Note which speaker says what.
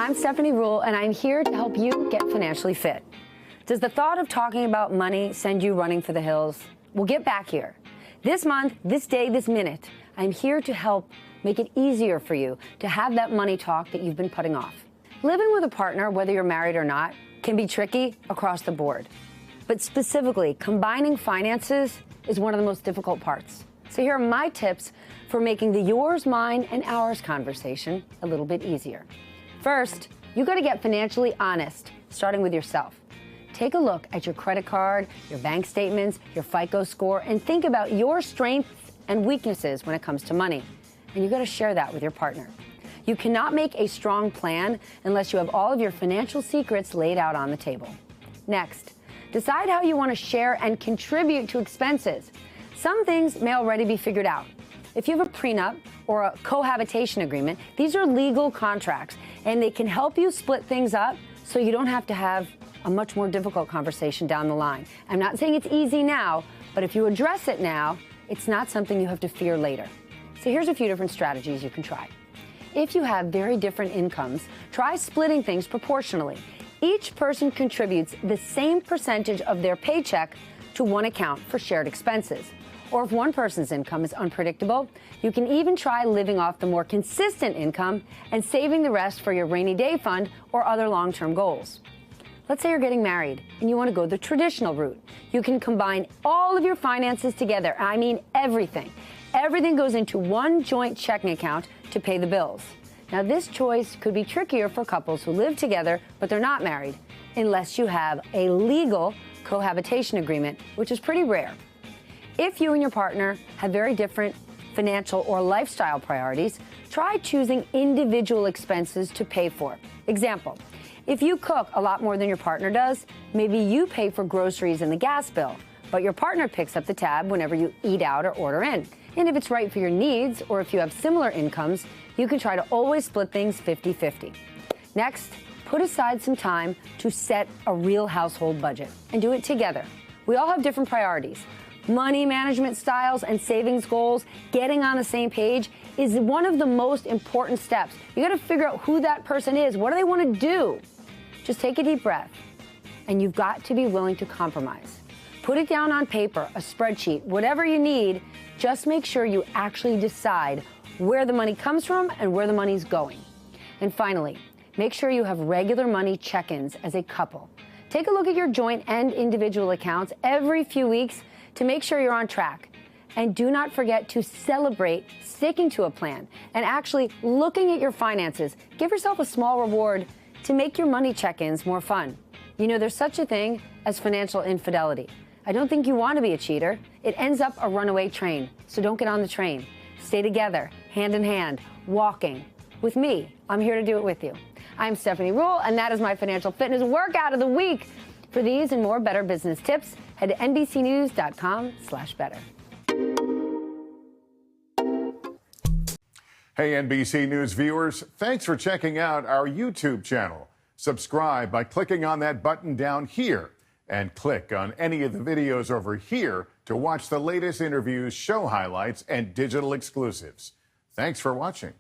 Speaker 1: I'm Stephanie Ruhle, and I'm here to help you get financially fit. Does the thought of talking about money send you running for the hills? Well, get back here. This month, this day, this minute, I'm here to help make it easier for you to have that money talk that you've been putting off. Living with a partner, whether you're married or not, can be tricky across the board. But specifically, combining finances is one of the most difficult parts. So here are my tips for making the yours, mine, and ours conversation a little bit easier. First, you got to get financially honest, starting with yourself. Take a look at your credit card, your bank statements, your FICO score, and think about your strengths and weaknesses when it comes to money. And you got to share that with your partner. You cannot make a strong plan unless you have all of your financial secrets laid out on the table. Next, decide how you want to share and contribute to expenses. Some things may already be figured out. If you have a prenup or a cohabitation agreement, these are legal contracts, and they can help you split things up so you don't have to have a much more difficult conversation down the line. I'm not saying it's easy now, but if you address it now, it's not something you have to fear later. So here's a few different strategies you can try. If you have very different incomes, try splitting things proportionally. Each person contributes the same percentage of their paycheck to one account for shared expenses. Or if one person's income is unpredictable, you can even try living off the more consistent income and saving the rest for your rainy day fund or other long-term goals. Let's say you're getting married and you want to go the traditional route. You can combine all of your finances together. I mean everything. Everything goes into one joint checking account to pay the bills. Now, this choice could be trickier for couples who live together but they're not married, unless you have a legal cohabitation agreement, which is pretty rare. If you and your partner have very different financial or lifestyle priorities, try choosing individual expenses to pay for. Example, if you cook a lot more than your partner does, maybe you pay for groceries and the gas bill, but your partner picks up the tab whenever you eat out or order in. And if it's right for your needs, or if you have similar incomes, you can try to always split things 50-50. Next, put aside some time to set a real household budget and do it together. We all have different priorities. Money management styles and savings goals, getting on the same page is one of the most important steps. You got to figure out who that person is. What do they want to do? Just take a deep breath, and you've got to be willing to compromise. Put it down on paper, a spreadsheet, whatever you need. Just make sure you actually decide where the money comes from and where the money's going. And finally, make sure you have regular money check-ins as a couple. Take a look at your joint and individual accounts every few weeks to make sure you're on track. And do not forget to celebrate sticking to a plan and actually looking at your finances. Give yourself a small reward to make your money check-ins more fun. You know, there's such a thing as financial infidelity. I don't think you want to be a cheater. It ends up a runaway train. So don't get on the train. Stay together, hand in hand, walking. With me, I'm here to do it with you. I'm Stephanie Ruhle, and that is my financial fitness workout of the week. For these and more better business tips, head to NBCnews.com/better.
Speaker 2: Hey, NBC News viewers, thanks for checking out our YouTube channel. Subscribe by clicking on that button down here and click on any of the videos over here to watch the latest interviews, show highlights, and digital exclusives. Thanks for watching.